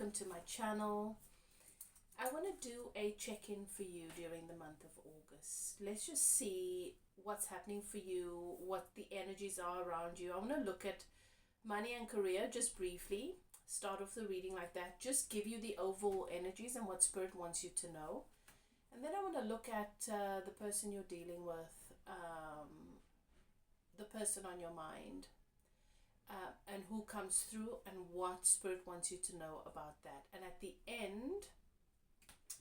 welcome to my channel. I want to do a check-in for you during the month of August. Let's just see what's happening for you, what the energies are around you. I want to look at money and career just briefly. Start off the reading like that. Just give you the overall energies and what Spirit wants you to know. And then I want to look at the person you're dealing with, the person on your mind, and who comes through and what Spirit wants you to know about that. And at the end,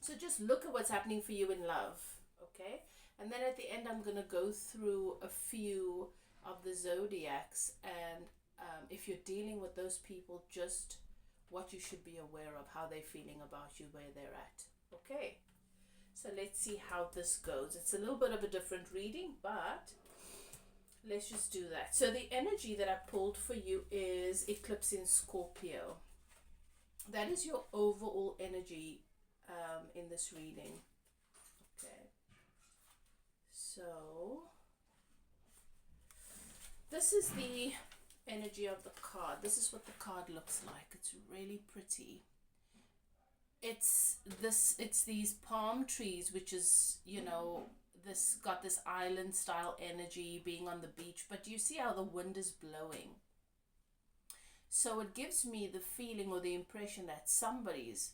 so just look at what's happening for you in love, okay? And then at the end, I'm going to go through a few of the zodiacs, and if you're dealing with those people, just what you should be aware of, how they're feeling about you, where they're at, okay? So let's see how this goes. It's a little bit of a different reading, but let's just do that. So the energy that I pulled for you is Eclipse in Scorpio. That is your overall energy in this reading. Okay. So this is the energy of the card. This is what the card looks like. It's really pretty. It's these palm trees, which is, you know, this got this island style energy, being on the beach, but you see how the wind is blowing. So it gives me the feeling or the impression that somebody's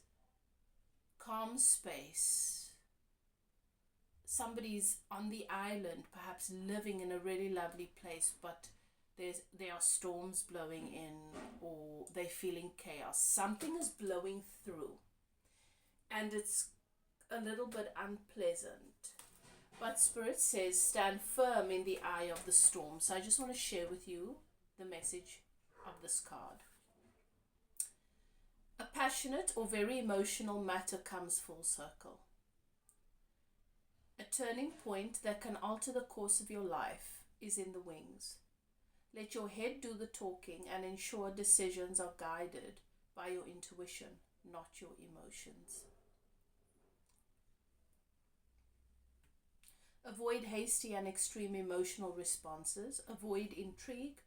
calm space, somebody's on the island, perhaps living in a really lovely place, but there are storms blowing in, or they're feeling chaos. Something is blowing through and it's a little bit unpleasant. But Spirit says, stand firm in the eye of the storm. So I just want to share with you the message of this card. A passionate or very emotional matter comes full circle. A turning point that can alter the course of your life is in the wings. Let your head do the talking and ensure decisions are guided by your intuition, not your emotions. Avoid hasty and extreme emotional responses. Avoid intrigue,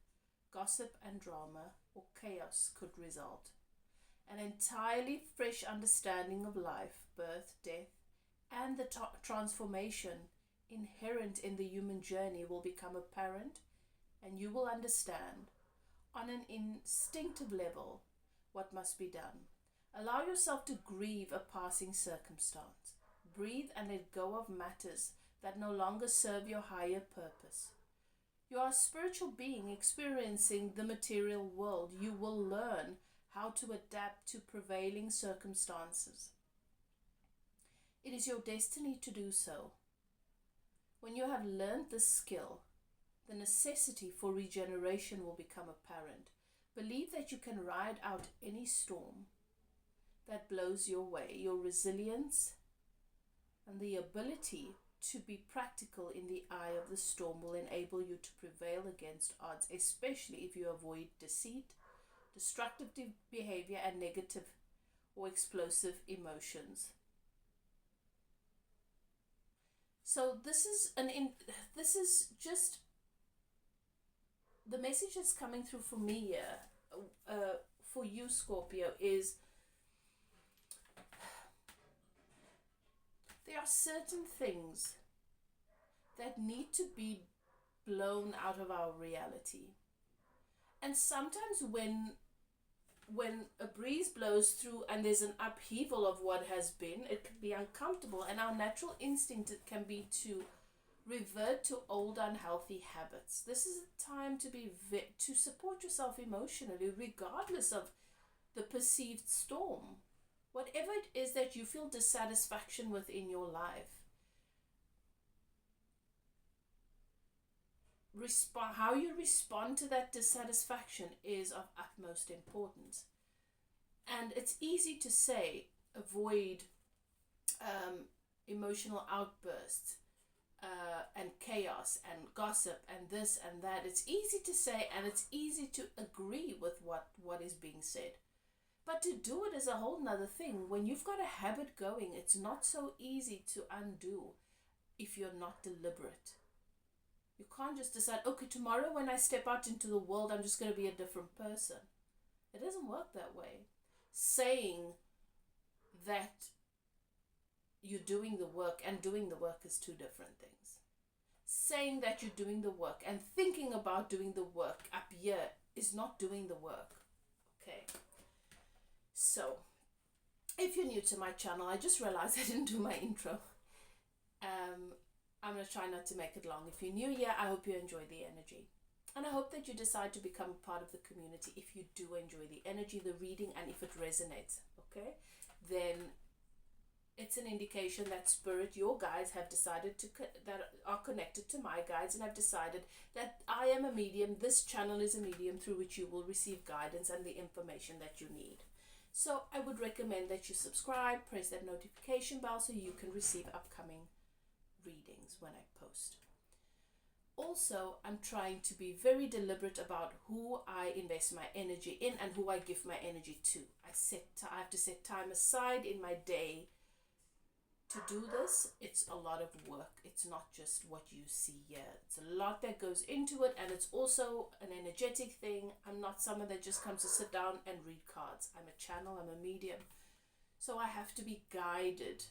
gossip and drama, or chaos could result. An entirely fresh understanding of life, birth, death, and the transformation inherent in the human journey will become apparent, and you will understand on an instinctive level what must be done. Allow yourself to grieve a passing circumstance. Breathe and let go of matters that no longer serve your higher purpose. You are a spiritual being experiencing the material world. You will learn how to adapt to prevailing circumstances. It is your destiny to do so. When you have learned this skill, the necessity for regeneration will become apparent. Believe that you can ride out any storm that blows your way. Your resilience and the ability to be practical in the eye of the storm will enable you to prevail against odds, especially if you avoid deceit, destructive behavior, and negative or explosive emotions. So this is just the message that's coming through for me here, for you, Scorpio, is there are certain things that need to be blown out of our reality. And sometimes when a breeze blows through and there's an upheaval of what has been, it can be uncomfortable, and our natural instinct can be to revert to old unhealthy habits. This is a time to support yourself emotionally, regardless of the perceived storm. Whatever it is that you feel dissatisfaction with in your life, how you respond to that dissatisfaction is of utmost importance. And it's easy to say, avoid emotional outbursts and chaos and gossip and this and that. It's easy to say, and it's easy to agree with what is being said. But to do it is a whole nother thing. When you've got a habit going, it's not so easy to undo if you're not deliberate. You can't just decide, okay, tomorrow when I step out into the world, I'm just going to be a different person. It doesn't work that way. saying that you're doing the work and doing the work is two different things. Saying that you're doing the work and thinking about doing the work up here is not doing the work. Okay. So, if you're new to my channel, I just realized I didn't do my intro. I'm going to try not to make it long. If you're new here, I hope you enjoy the energy. And I hope that you decide to become a part of the community if you do enjoy the energy, the reading, and if it resonates. Okay? Then it's an indication that Spirit, your guides, have decided that are connected to my guides and have decided that I am a medium. This channel is a medium through which you will receive guidance and the information that you need. So I would recommend that you subscribe, press that notification bell so you can receive upcoming readings when I post. Also, I'm trying to be very deliberate about who I invest my energy in and who I give my energy to. I have to set time aside in my day to do this. It's a lot of work. It's not just what you see here. It's a lot that goes into it, and it's also an energetic thing. I'm not someone that just comes to sit down and read cards. I'm a channel, I'm a medium. So I have to be guided.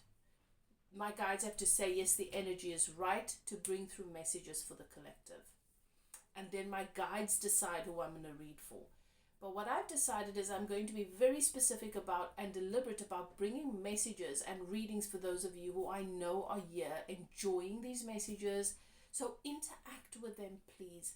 My guides have to say, yes, the energy is right to bring through messages for the collective. And then my guides decide who I'm going to read for. But what I've decided is I'm going to be very specific about and deliberate about bringing messages and readings for those of you who I know are here enjoying these messages. So interact with them, please.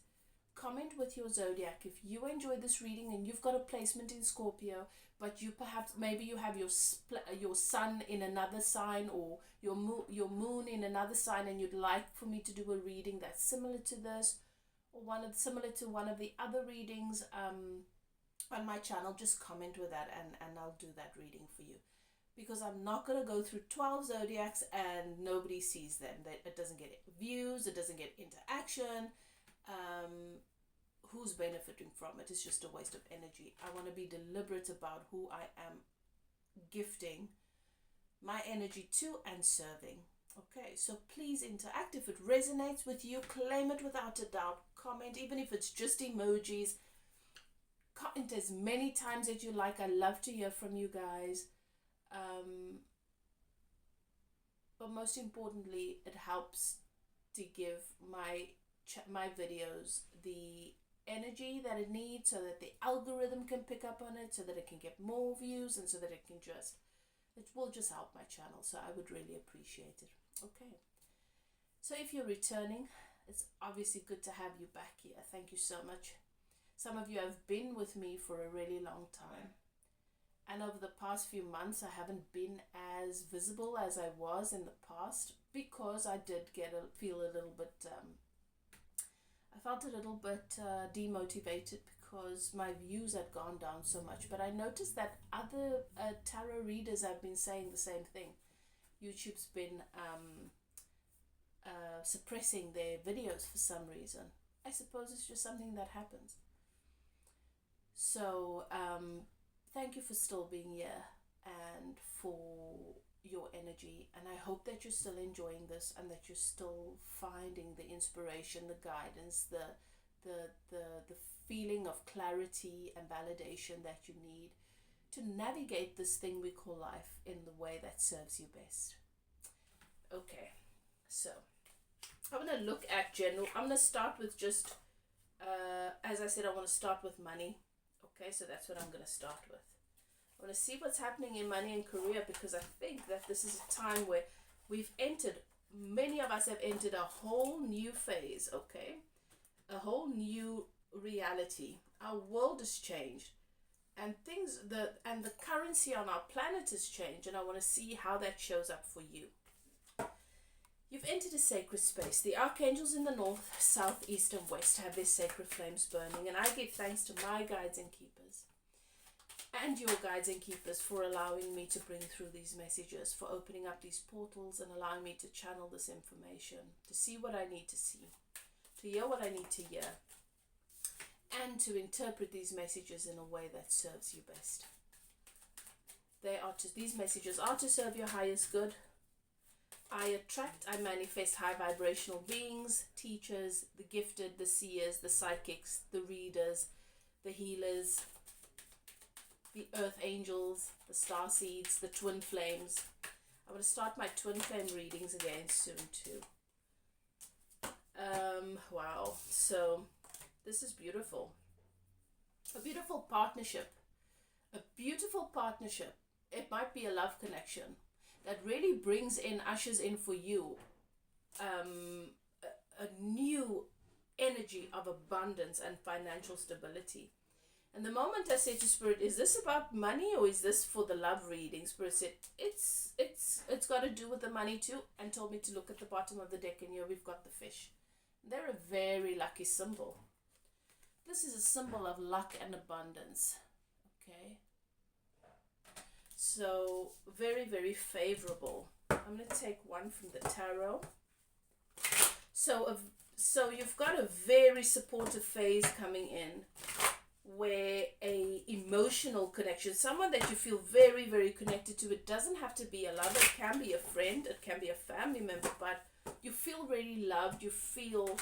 Comment with your zodiac. If you enjoy this reading and you've got a placement in Scorpio, but you maybe you have your sun in another sign, or your moon in another sign, and you'd like for me to do a reading that's similar to this, or similar to one of the other readings on my channel, just comment with that and I'll do that reading for you. Because I'm not going to go through 12 zodiacs and nobody sees them. It doesn't get views, it doesn't get interaction. Who's benefiting from it? It's just a waste of energy. I want to be deliberate about who I am gifting my energy to and serving. Okay, so please interact. If it resonates with you, claim it without a doubt. Comment, even if it's just emojis. Comment as many times as you like. I love to hear from you guys. But most importantly, it helps to give my videos the energy that it needs, so that the algorithm can pick up on it, so that it can get more views, and so that it will just help my channel. So I would really appreciate it. Okay, so if you're returning, it's obviously good to have you back here. Thank you so much. Some of you have been with me for a really long time, and over the past few months I haven't been as visible as I was in the past, because I did feel a little bit I felt a little bit demotivated because my views had gone down so much. But I noticed that other tarot readers have been saying the same thing. YouTube's been suppressing their videos for some reason. I suppose it's just something that happens. So thank you for still being here and for your energy, and I hope that you're still enjoying this and that you're still finding the inspiration, the guidance, the feeling of clarity and validation that you need to navigate this thing we call life in the way that serves you best. Okay, so I'm going to look at general. I'm going to start with just as I said, I want to start with money. Okay, so that's what I'm going to start with. I want to see what's happening in money and career, because I think that this is a time where many of us have entered a whole new phase, okay? A whole new reality. Our world has changed, and the currency on our planet has changed, and I want to see how that shows up for you. You've entered a sacred space. The archangels in the north, south, east, and west have their sacred flames burning, and I give thanks to my guides and keepers and your guides and keepers for allowing me to bring through these messages, for opening up these portals and allowing me to channel this information, to see what I need to see, to hear what I need to hear, and to interpret these messages in a way that serves you best. These messages are to serve your highest good. I manifest high vibrational beings, teachers, the gifted, the seers, the psychics, the readers, the healers, the earth angels, the star seeds, the twin flames. I'm going to start my twin flame readings again soon too. Wow, so this is beautiful. A beautiful partnership. A beautiful partnership. It might be a love connection that really brings in, ushers in for you a new energy of abundance and financial stability. And the moment I said to Spirit, is this about money or is this for the love reading? Spirit said, it's got to do with the money too, and told me to look at the bottom of the deck, and here we've got the fish. They're a very lucky symbol. This is a symbol of luck and abundance. Okay. So very, very favorable. I'm going to take one from the tarot. So you've got a very supportive phase coming in, where a emotional connection, someone that you feel very, very connected to. It doesn't have to be a lover, it can be a friend, it can be a family member, but you feel really loved, you feel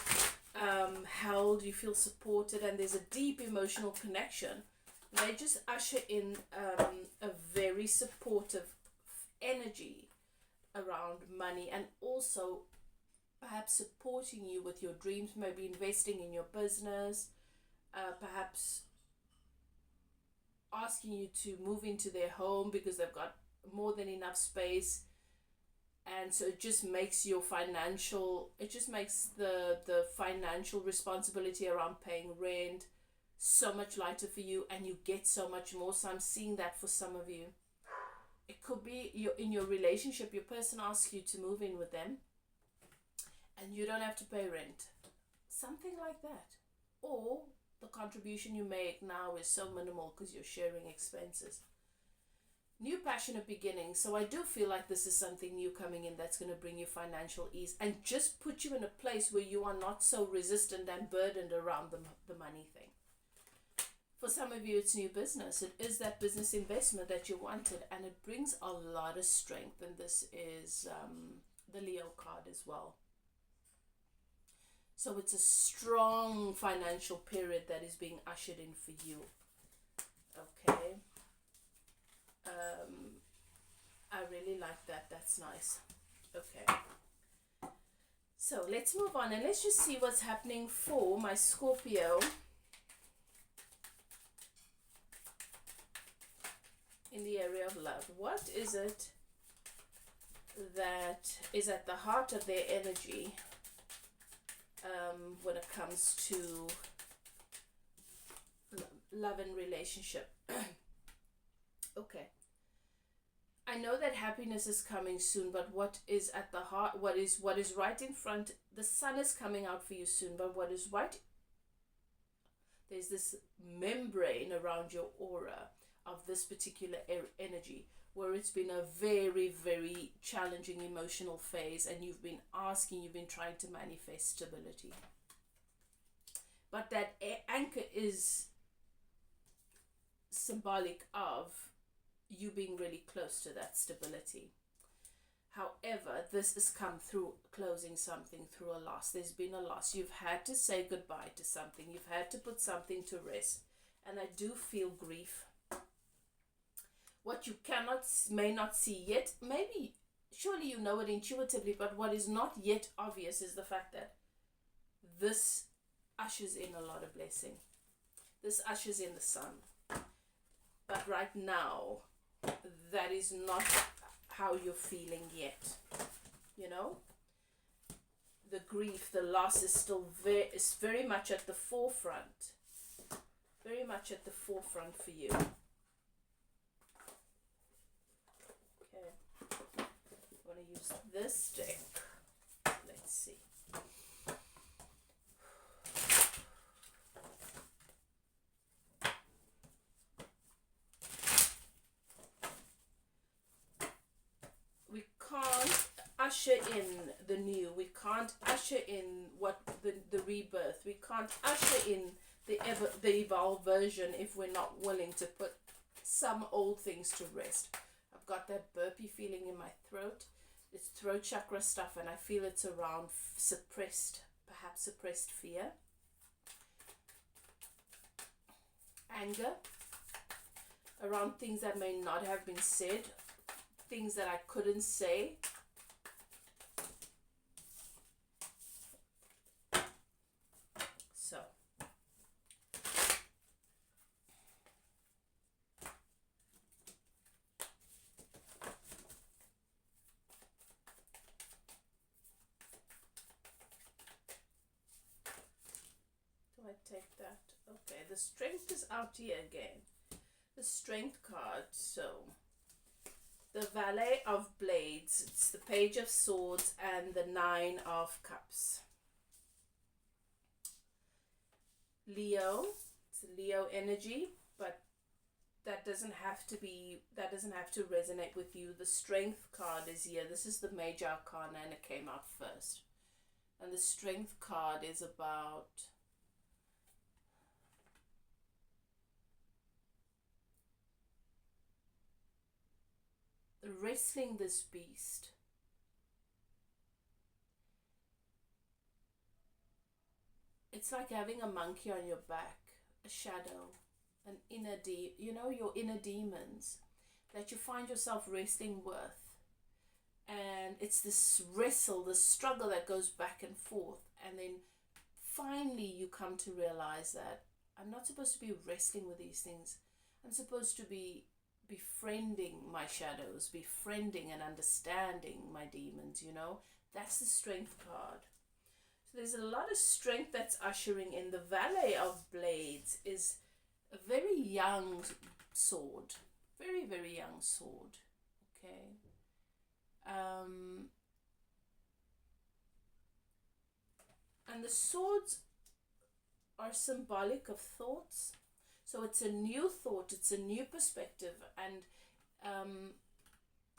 held, you feel supported, and there's a deep emotional connection. They just usher in a very supportive energy around money, and also perhaps supporting you with your dreams, maybe investing in your business, perhaps asking you to move into their home because they've got more than enough space. And so it just makes your financial, it just makes the financial responsibility around paying rent so much lighter for you, and you get so much more. So I'm seeing that for some of you. It could be in your relationship, your person asks you to move in with them and you don't have to pay rent. Something like that. Or the contribution you make now is so minimal because you're sharing expenses. New passionate beginnings. So I do feel like this is something new coming in that's going to bring you financial ease and just put you in a place where you are not so resistant and burdened around the money thing. For some of you, it's new business. It is that business investment that you wanted, and it brings a lot of strength. And this is the Leo card as well. So it's a strong financial period that is being ushered in for you. Okay. I really like that. That's nice. Okay. So let's move on and let's just see what's happening for my Scorpio in the area of love. What is it that is at the heart of their energy when it comes to love and relationship? Okay. I know that happiness is coming soon, but what is at the heart, what is right in front, the sun is coming out for you soon, but what is right, there's this membrane around your aura of this particular energy, where it's been a very, very challenging emotional phase, and you've been trying to manifest stability. But that anchor is symbolic of you being really close to that stability. However, this has come through closing something, through a loss. There's been a loss. You've had to say goodbye to something. You've had to put something to rest. And I do feel grief. What you may not see yet, maybe, surely you know it intuitively, but what is not yet obvious is the fact that this ushers in a lot of blessing. This ushers in the sun. But right now, that is not how you're feeling yet. You know? The grief, the loss is still very much at the forefront. Very much at the forefront for you. Okay. I'm going to use this deck. Let's see. Usher in the new. We can't usher in the rebirth. We can't usher in the evolved version if we're not willing to put some old things to rest. I've got that burpy feeling in my throat. It's throat chakra stuff, and I feel it's around perhaps suppressed fear, anger, around things that may not have been said, things that I couldn't say. So do I take that? Okay, the Strength is out here again. The Strength card. So the Valet of Blades, it's the Page of Swords and the Nine of Cups. Leo, it's Leo energy, but that doesn't have to resonate with you. The Strength card is here. This is the Major Arcana and it came out first. And the Strength card is about wrestling this beast. It's like having a monkey on your back, a shadow, an inner your inner demons that you find yourself wrestling with. And it's this wrestle, this struggle that goes back and forth. And then finally you come to realize that I'm not supposed to be wrestling with these things. I'm supposed to be befriending my shadows, befriending and understanding my demons, That's the Strength card. So there's a lot of strength that's ushering in. The Valet of Blades is a very young sword. Very, very young sword. Okay. And the swords are symbolic of thoughts. So it's a new thought, it's a new perspective, and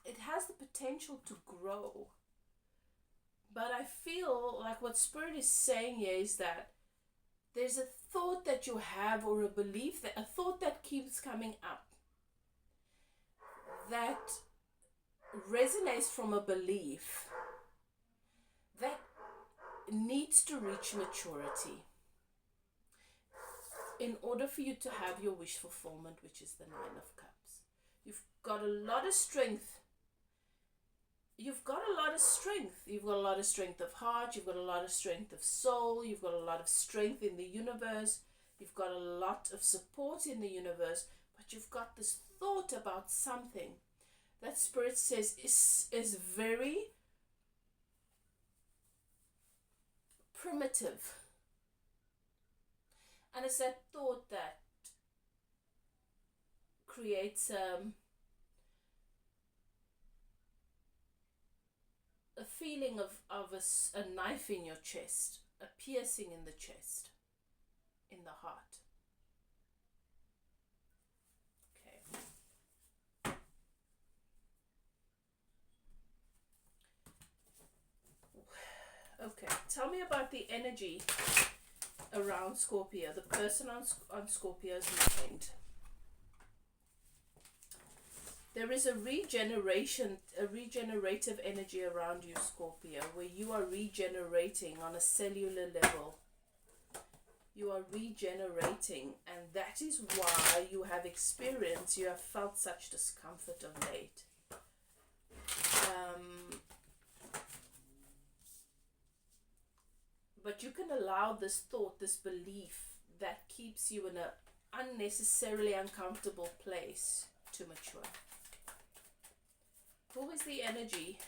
it has the potential to grow. But I feel like what Spirit is saying here is that there's a thought that you have, or a belief, a thought that keeps coming up, that resonates from a belief that needs to reach maturity in order for you to have your wish fulfillment, which is the Nine of Cups. You've got a lot of strength. You've got a lot of strength. You've got a lot of strength of heart. You've got a lot of strength of soul. You've got a lot of strength in the universe. You've got a lot of support in the universe. But you've got this thought about something that Spirit says is very primitive. And it's that thought that creates a feeling of a knife in your chest, a piercing in the chest, in the heart. Okay, tell me about the energy around Scorpio, the person on Scorpio's mind. There is a regenerative energy around you, Scorpio, where you are regenerating on a cellular level. You are regenerating, and that is why you have felt such discomfort of late. But you can allow this thought, this belief that keeps you in an unnecessarily uncomfortable place to mature. Who is the energy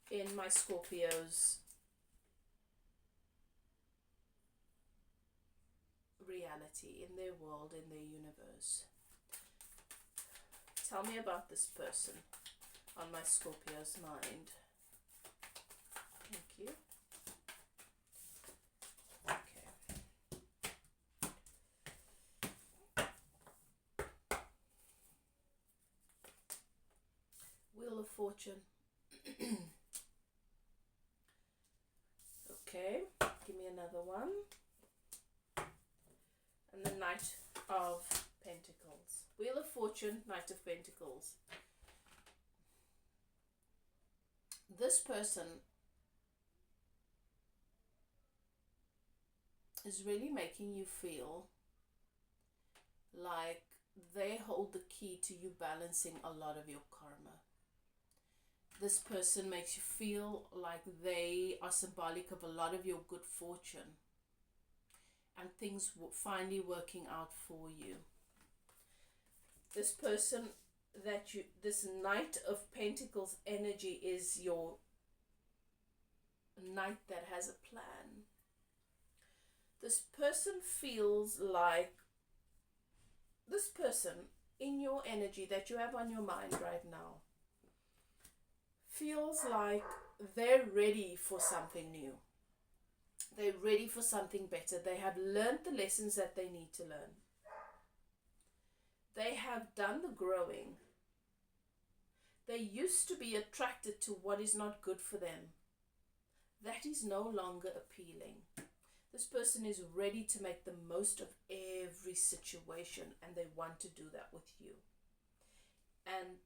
in my Scorpio's reality, in their world, in their universe? Tell me about this person on my Scorpio's mind. Thank you. Wheel of Fortune. Okay, give me another one. And the Knight of Pentacles. Wheel of Fortune, Knight of Pentacles. This person is really making you feel like they hold the key to you balancing a lot of your karma. This person makes you feel like they are symbolic of a lot of your good fortune and things finally working out for you. This person this Knight of Pentacles energy is your knight that has a plan. This person feels like, this person in your energy that you have on your mind right now feels like they're ready for something new. They're ready for something better. They have learned the lessons that they need to learn. They have done the growing. They used to be attracted to what is not good for them. That is no longer appealing. This person is ready to make the most of every situation, and they want to do that with you. And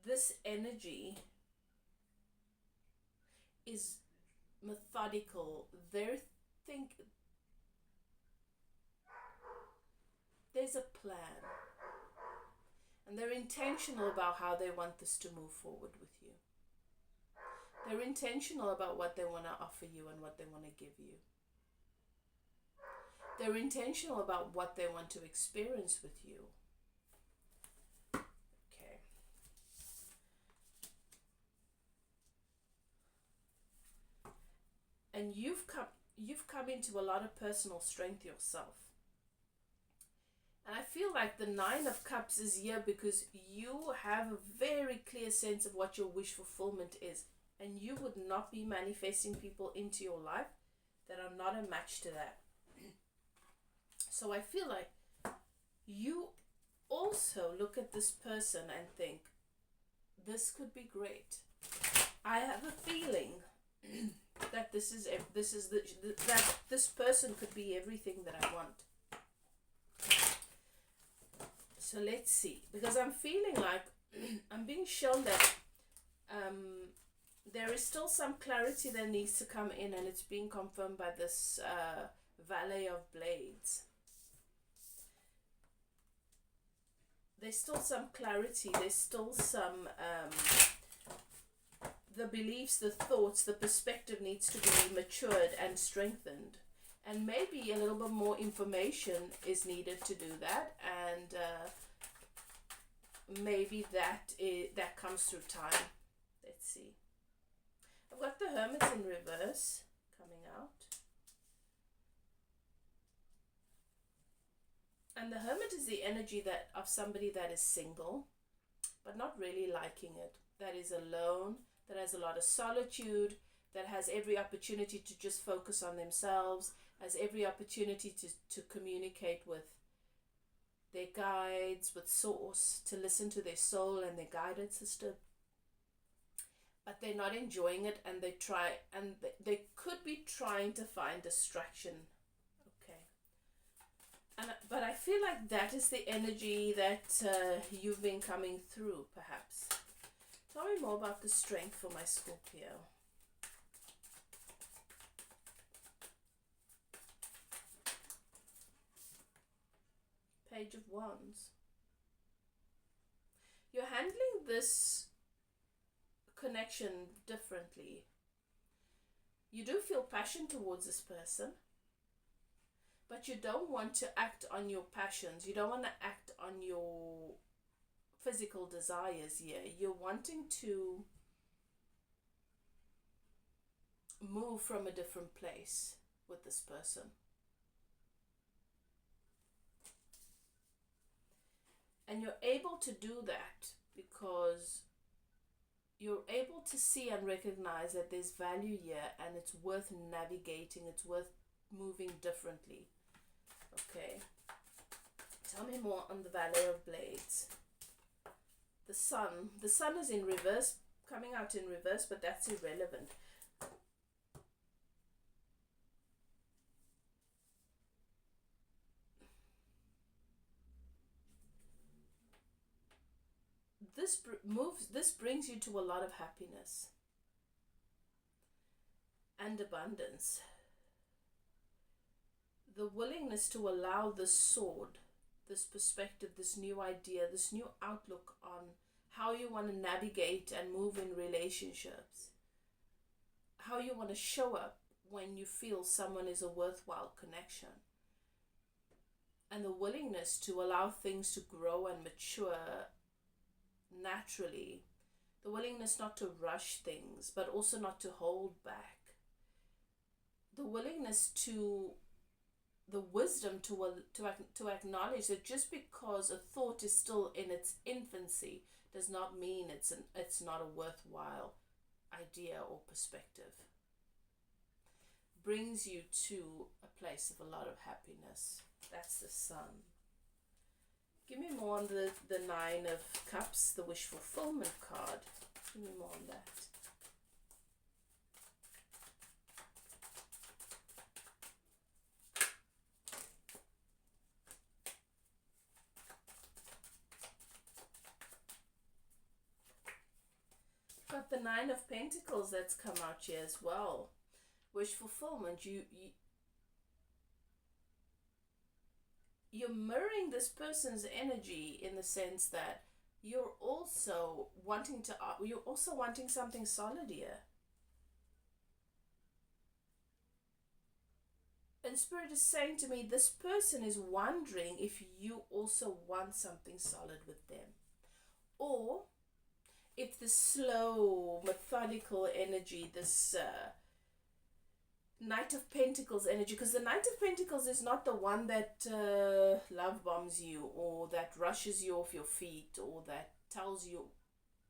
this energy is methodical. There's a plan. And they're intentional about how they want this to move forward with you. They're intentional about what they want to offer you and what they want to give you. They're intentional about what they want to experience with you. Okay. And you've come into a lot of personal strength yourself. And I feel like the Nine of Cups is here because you have a very clear sense of what your wish fulfillment is. And you would not be manifesting people into your life that are not a match to that. So I feel like you also look at this person and think, this could be great. I have a feeling that that this person could be everything that I want. So let's see, because I'm feeling like I'm being shown that there is still some clarity that needs to come in, and it's being confirmed by this Valet of Blades. There's still some clarity, there's still some, the beliefs, the thoughts, the perspective needs to be matured and strengthened. And maybe a little bit more information is needed to do that, and maybe that comes through time. Let's see. I've got the Hermit in reverse coming out. And the Hermit is the energy of somebody that is single, but not really liking it. That is alone, that has a lot of solitude, that has every opportunity to just focus on themselves, has every opportunity to communicate with their guides, with Source, to listen to their soul and their guidance system. But they're not enjoying it, and they could be trying to find distraction. Okay. But I feel like that is the energy that you've been coming through, perhaps. Tell me more about the strength for my Scorpio. Page of Wands. You're handling this connection differently. You do feel passion towards this person, but you don't want to act on your passions. You don't want to act on your physical desires here. You're wanting to move from a different place with this person. And you're able to do that because you're able to see and recognize that there's value here, and it's worth navigating, it's worth moving differently. Okay. Tell me more on the Valet of Blades. The Sun. The Sun is in reverse, coming out in reverse, but that's irrelevant. This brings you to a lot of happiness and abundance. The willingness to allow the sword this perspective, this new idea, this new outlook on how you want to navigate and move in relationships, how you want to show up when you feel someone is a worthwhile connection, and the willingness to allow things to grow and mature naturally, the willingness not to rush things, but also not to hold back, the willingness to, the wisdom to acknowledge that just because a thought is still in its infancy does not mean it's not a worthwhile idea or perspective. Brings you to a place of a lot of happiness. That's the Sun. Give me more on the Nine of Cups, the wish fulfillment card. Give me more on that. Got the Nine of Pentacles that's come out here as well. Wish fulfillment. You're mirroring this person's energy in the sense that you're also wanting something solid here. And Spirit is saying to me, this person is wondering if you also want something solid with them, or if the slow, methodical energy, this Knight of Pentacles energy, because the Knight of Pentacles is not the one that love bombs you, or that rushes you off your feet, or that tells you,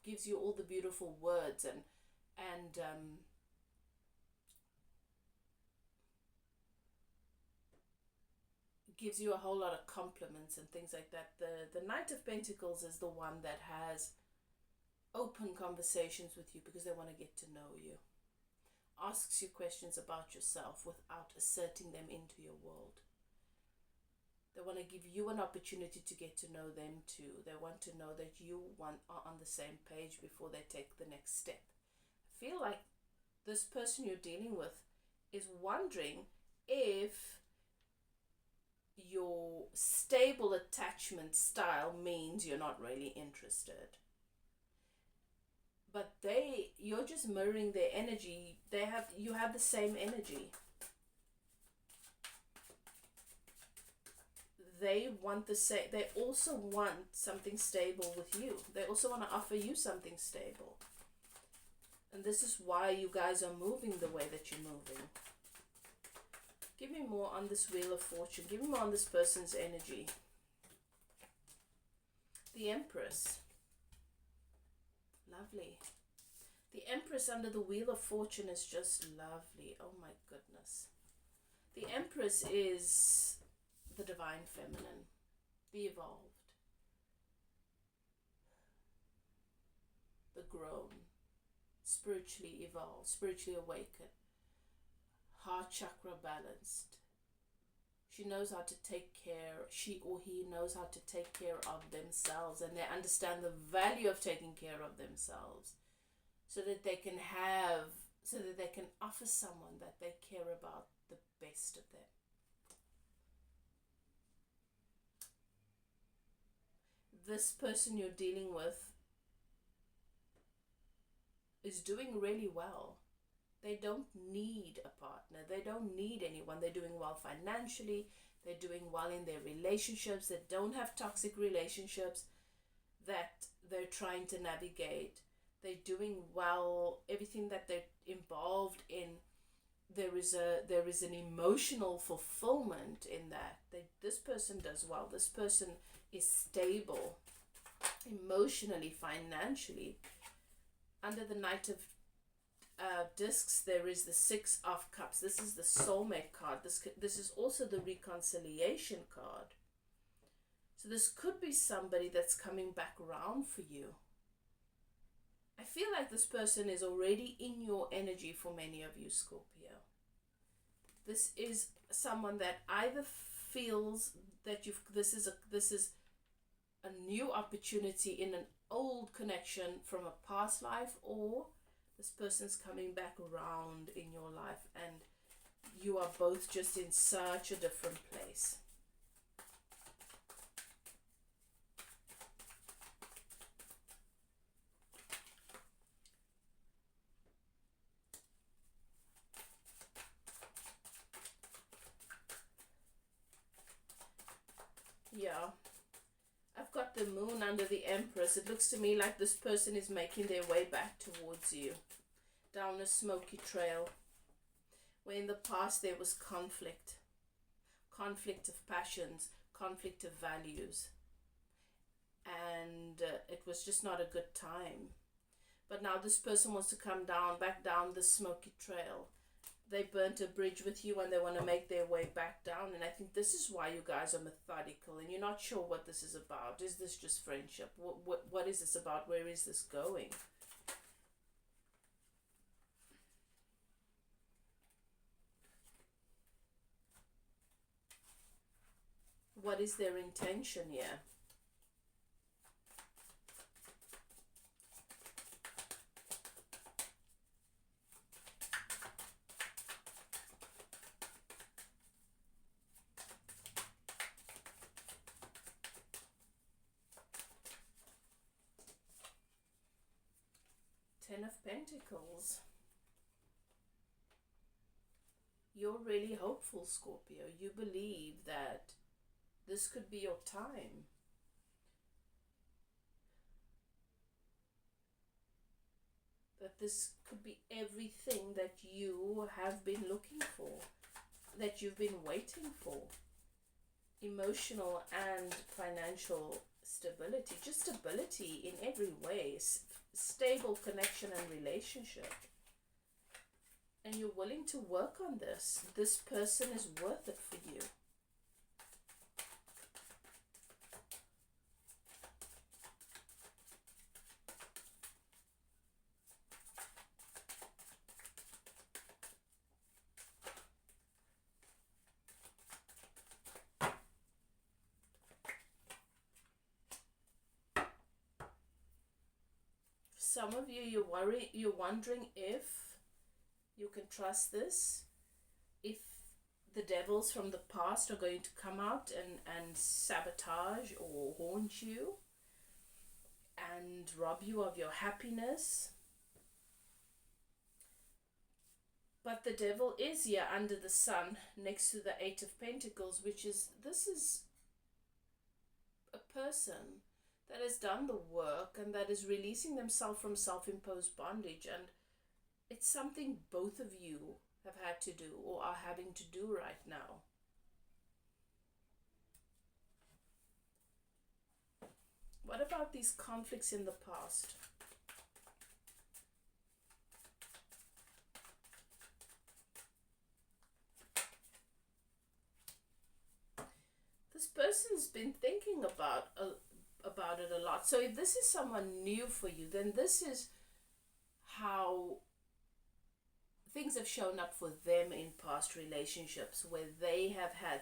gives you all the beautiful words and gives you a whole lot of compliments and things like that. The Knight of Pentacles is the one that has open conversations with you because they want to get to know you. Asks you questions about yourself without asserting them into your world. They want to give you an opportunity to get to know them too. They want to know that you are on the same page before they take the next step. I feel like this person you're dealing with is wondering if your stable attachment style means you're not really interested. But you're just mirroring their energy. You have the same energy. They want the same. They also want something stable with you. They also want to offer you something stable. And this is why you guys are moving the way that you're moving. Give me more on this Wheel of Fortune. Give me more on this person's energy. The Empress. Lovely. The Empress under the Wheel of Fortune is just lovely. Oh my goodness. The Empress is the divine feminine, the evolved, the grown, spiritually evolved, spiritually awakened, heart chakra balanced. She knows how to take care, she or he knows how to take care of themselves, and they understand the value of taking care of themselves so that they can offer someone that they care about the best of them. This person you're dealing with is doing really well. They don't need a partner. They don't need anyone. They're doing well financially. They're doing well in their relationships. They don't have toxic relationships that they're trying to navigate. They're doing well. Everything that they're involved in, there is an emotional fulfillment in that. This person does well. This person is stable emotionally, financially. Under the Knight of Discs, there is the Six of Cups. This is the soulmate card. This is also the reconciliation card. So this could be somebody that's coming back around for you. I feel like this person is already in your energy for many of you, Scorpio. This is someone that either feels that this is a new opportunity in an old connection from a past life, or this person's coming back around in your life and you are both just in such a different place. got the moon under the Empress, it looks to me like this person is making their way back towards you, down a smoky trail, where in the past there was conflict of passions, conflict of values, and it was just not a good time. But now this person wants to come back down the smoky trail. They burnt a bridge with you and they want to make their way back down. And I think this is why you guys are methodical and you're not sure what this is about. Is this just friendship? What is this about? Where is this going? What is their intention here? Ten of Pentacles. You're really hopeful, Scorpio. You believe that this could be your time. That this could be everything that you have been looking for, that you've been waiting for. Emotional and financial stability, just stability in every way, stable connection and relationship. And you're willing to work on this. This person is worth it for you. Some of you, you're wondering if you can trust this, if the devils from the past are going to come out and sabotage or haunt you and rob you of your happiness. But the devil is here under the sun next to the Eight of Pentacles, which is, this is a person that has done the work and that is releasing themselves from self-imposed bondage. And it's something both of you have had to do or are having to do right now. What about these conflicts in the past? This person's been thinking about it a lot. So if this is someone new for you, then this is how things have shown up for them in past relationships, where they have had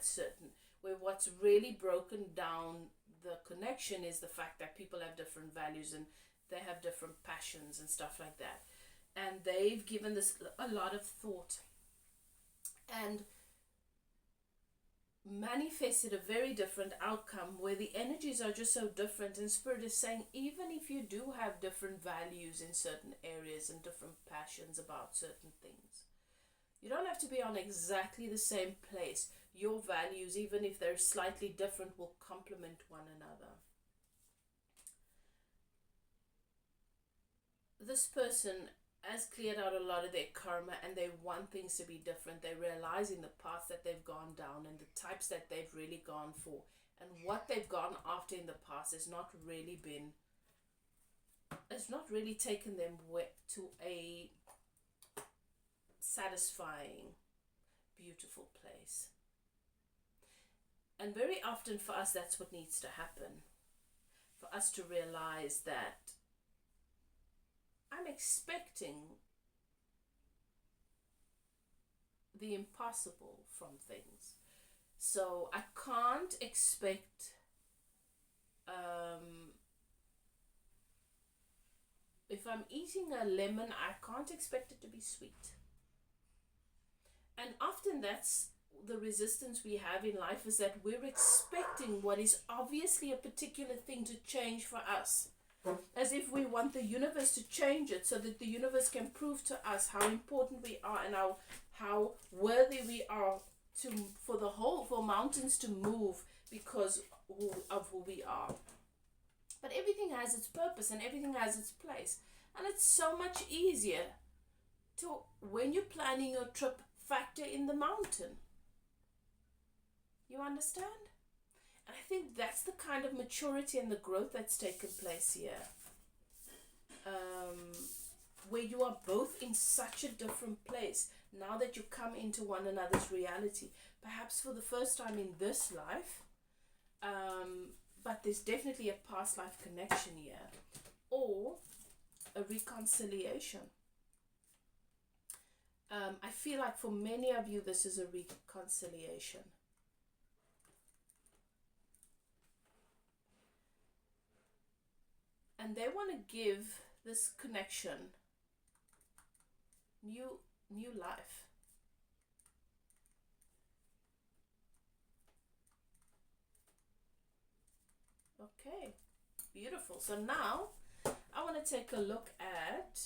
where what's really broken down the connection is the fact that people have different values and they have different passions and stuff like that. And they've given this a lot of thought and manifested a very different outcome, where the energies are just so different, and Spirit is saying, even if you do have different values in certain areas and different passions about certain things, you don't have to be on exactly the same place. Your values, even if they're slightly different, will complement one another. This person has cleared out a lot of their karma and they want things to be different. They're realizing the path that they've gone down and the types that they've really gone for, and what they've gone after in the past has not really taken them to a satisfying, beautiful place. And very often for us, that's what needs to happen. For us to realize that I'm expecting the impossible from things. So I can't expect if I'm eating a lemon, I can't expect it to be sweet. And often that's the resistance we have in life, is that we're expecting what is obviously a particular thing to change for us, as if we want the universe to change it so that the universe can prove to us how important we are and how worthy we are for mountains to move because of who we are. But everything has its purpose and everything has its place. And it's so much easier to, when you're planning your trip, factor in the mountain. You understand? And I think that's the kind of maturity and the growth that's taken place here. Where you are both in such a different place now that you come into one another's reality, perhaps for the first time in this life, but there's definitely a past life connection here, or a reconciliation. I feel like for many of you this is a reconciliation. And they want to give this connection new life. Okay, beautiful. So now I want to take a look at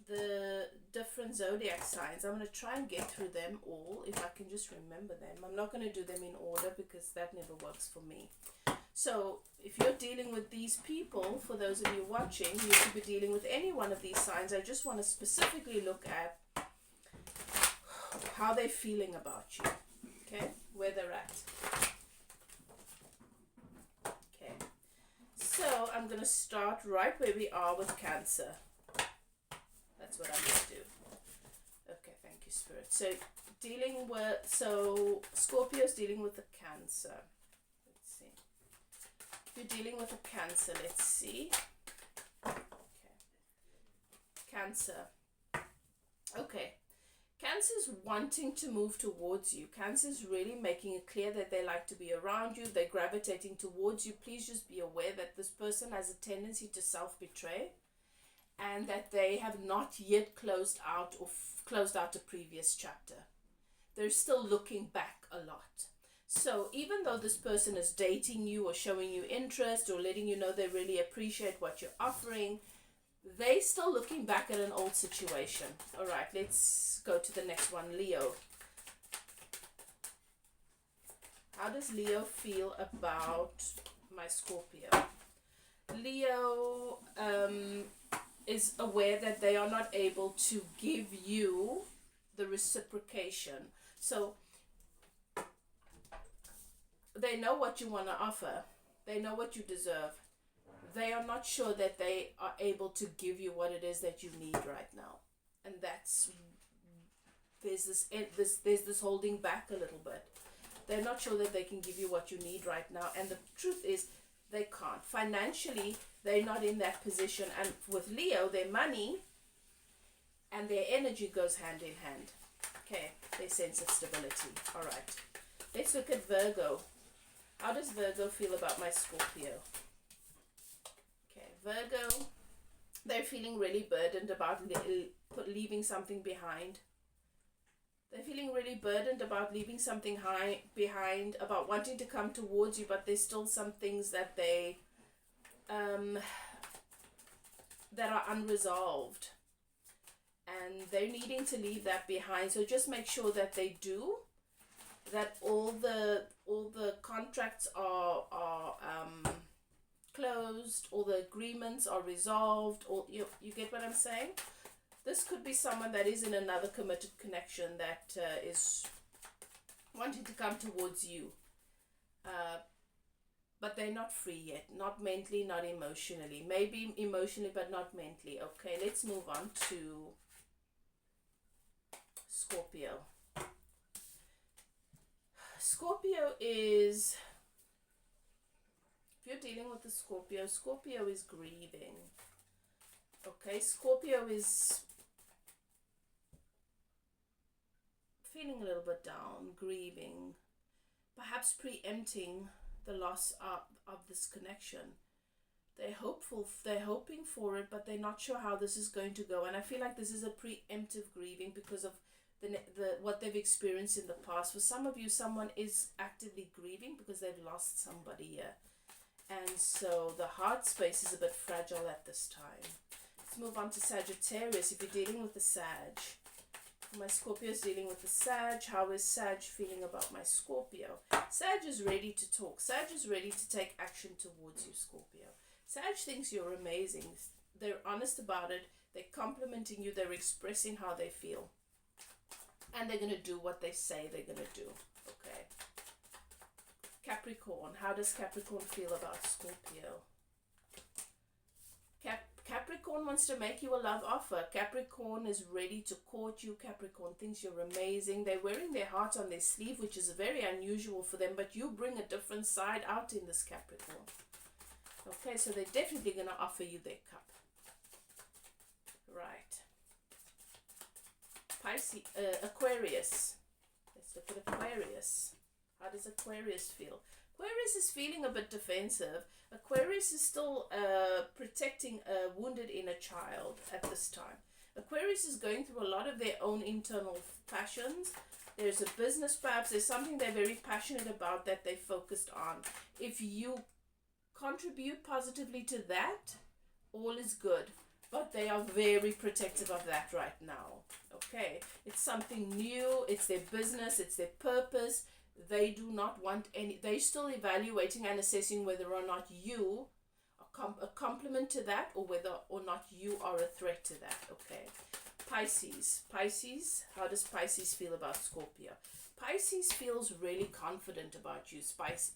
the different zodiac signs. I'm going to try and get through them all if I can just remember them. I'm not going to do them in order because that never works for me. So if you're dealing with these people, for those of you watching, you could be dealing with any one of these signs. I just want to specifically look at how they're feeling about you, okay, where they're at. Okay, so I'm going to start right where we are with Cancer. That's what I'm going to do. Okay, thank you, Spirit. So Scorpio's dealing with the Cancer. If you're dealing with a Cancer, let's see. Okay. Cancer. Okay. Cancer's wanting to move towards you. Cancer's really making it clear that they like to be around you. They're gravitating towards you. Please just be aware that this person has a tendency to self-betray, and that they have not yet closed out a previous chapter. They're still looking back a lot. So even though this person is dating you or showing you interest or letting you know they really appreciate what you're offering, they're still looking back at an old situation. All right, let's go to the next one, Leo. How does Leo feel about my Scorpio? Leo is aware that they are not able to give you the reciprocation. So they know what you want to offer. They know what you deserve. They are not sure that they are able to give you what it is that you need right now. And there's this holding back a little bit. They're not sure that they can give you what you need right now. And the truth is, they can't. Financially, they're not in that position. And with Leo, their money and their energy goes hand in hand. Okay, their sense of stability. All right. Let's look at Virgo. How does Virgo feel about my Scorpio? Okay, Virgo, they're feeling really burdened about leaving something behind. They're feeling really burdened about leaving something behind, about wanting to come towards you, but there's still some things that they that are unresolved, and they're needing to leave that behind. So just make sure that they do, that all the contracts are closed, all the agreements are resolved, or you get what I'm saying? This could be someone that is in another committed connection that is wanting to come towards you, but they're not free yet, not mentally, not emotionally, maybe emotionally but not mentally. Okay, let's move on to Scorpio. Scorpio is, if you're dealing with the Scorpio, Scorpio is grieving. Okay, Scorpio is feeling a little bit down, grieving, perhaps preempting the loss of this connection. They're hoping for it, but they're not sure how this is going to go. And I feel like this is a preemptive grieving because of what they've experienced in the past. For some of you, someone is actively grieving because they've lost somebody here. And so the heart space is a bit fragile at this time. Let's move on to Sagittarius. If you're dealing with the Sag, My Scorpio is dealing with the Sag. How is Sag feeling about my Scorpio? Sag is ready to talk. Sag is ready to take action towards you, Scorpio. Sag thinks you're amazing. They're honest about it. They're complimenting you. They're expressing how they feel. And they're going to do what they say they're going to do. Okay. Capricorn. How does Capricorn feel about Scorpio? Capricorn wants to make you a love offer. Capricorn is ready to court you. Capricorn thinks you're amazing. They're wearing their heart on their sleeve, which is very unusual for them, but you bring a different side out in this Capricorn. Okay, so they're definitely going to offer you their cup. Right. Pisces, Aquarius. Let's look at Aquarius. How does Aquarius feel? Aquarius is feeling a bit defensive. Aquarius is still protecting a wounded inner child at this time. Aquarius is going through a lot of their own internal passions. There's a business, perhaps. There's something they're very passionate about that they focused on. If you contribute positively to that, all is good. But they are very protective of that right now. Okay? It's something new. It's their business. It's their purpose. They do not want any, they're still evaluating and assessing whether or not you are a complement to that, or whether or not you are a threat to that. Okay. Pisces. Pisces, how does Pisces feel about Scorpio? Pisces feels really confident about you.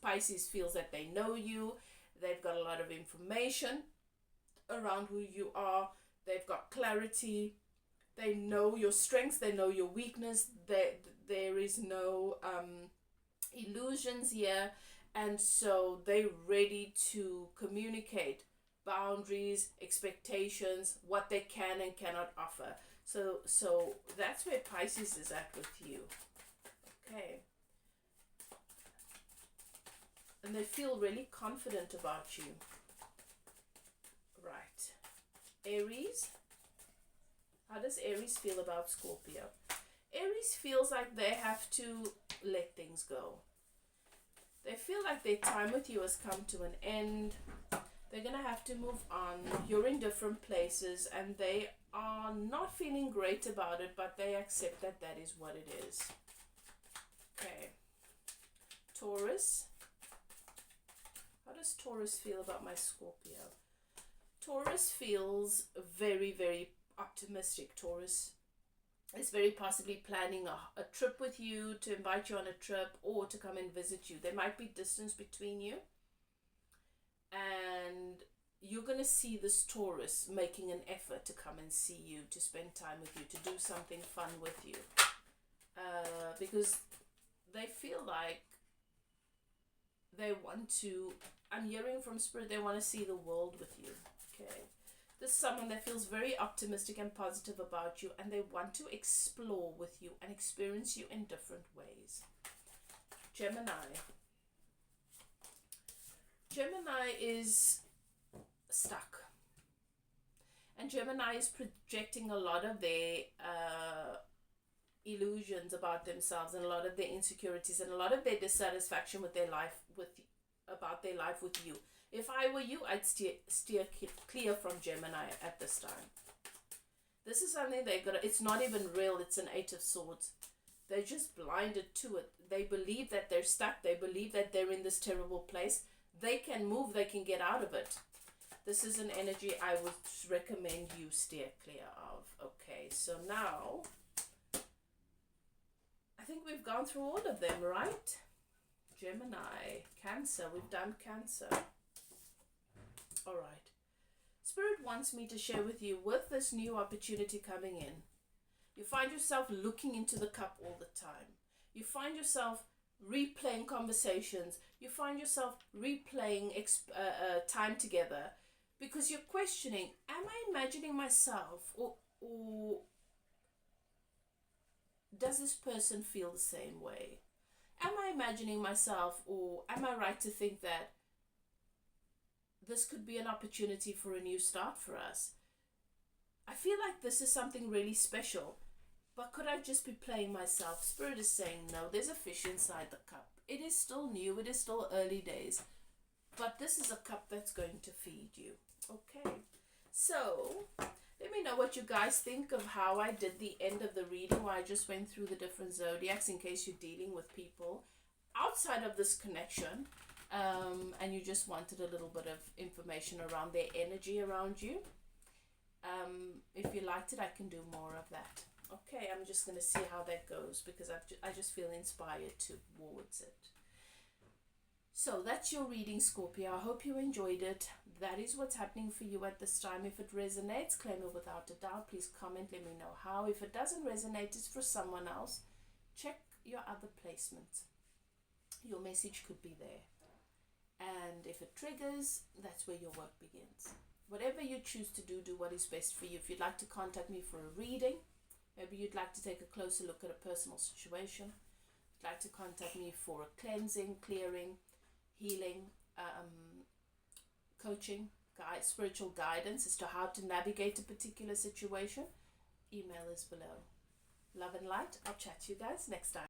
Pisces feels that they know you. They've got a lot of information around who you are. They've got clarity. They know your strengths. They know your weakness. There is no illusions here, and so they're ready to communicate boundaries, expectations, what they can and cannot offer. So that's where Pisces is at with you. Okay. And they feel really confident about you. Right. Aries. How does Aries feel about Scorpio? Aries feels like they have to let things go. They feel like their time with you has come to an end. They're going to have to move on. You're in different places and they are not feeling great about it, but they accept that that is what it is. Okay. Taurus. How does Taurus feel about my Scorpio? Taurus feels very, very optimistic. Taurus is very possibly planning a trip with you, to invite you on a trip or to come and visit you. There might be distance between you. And you're going to see this Taurus making an effort to come and see you, to spend time with you, to do something fun with you. Because they feel like they want to, I'm hearing from Spirit, they want to see the world with you. Okay. This is someone that feels very optimistic and positive about you, and they want to explore with you and experience you in different ways. Gemini. Gemini is stuck. And Gemini is projecting a lot of their illusions about themselves, and a lot of their insecurities, and a lot of their dissatisfaction with their life, about their life with you. If I were you, I'd steer clear from Gemini at this time. This is something it's not even real. It's an 8 of Swords. They're just blinded to it. They believe that they're stuck. They believe that they're in this terrible place. They can move. They can get out of it. This is an energy I would recommend you steer clear of. Okay, so now I think we've gone through all of them, right? Gemini, Cancer. We've done Cancer. All right. Spirit wants me to share with you, with this new opportunity coming in, you find yourself looking into the cup all the time. You find yourself replaying conversations. You find yourself replaying time together, because you're questioning, am I imagining myself, or does this person feel the same way? Am I imagining myself, or am I right to think that this could be an opportunity for a new start for us? I feel like this is something really special, but could I just be playing myself? Spirit is saying no, there's a fish inside the cup. It is still new, it is still early days, but this is a cup that's going to feed you. Okay, so Let me know what you guys think of how I did the end of the reading, where I just went through the different zodiacs, in case you're dealing with people outside of this connection, and you just wanted a little bit of information around their energy around you. If you liked it, I can do more of that. Okay, I'm just going to see how that goes, because I just feel inspired towards it. So that's your reading, Scorpio. I hope you enjoyed it. That is what's happening for you at this time. If it resonates, claim it without a doubt. Please comment, let me know how. If it doesn't resonate, it's for someone else. Check your other placements. Your message could be there. And if it triggers, that's where your work begins. Whatever you choose to do, do what is best for you. If you'd like to contact me for a reading, maybe you'd like to take a closer look at a personal situation, you'd like to contact me for a cleansing, clearing, healing, coaching, spiritual guidance as to how to navigate a particular situation, email is below. Love and light. I'll chat to you guys next time.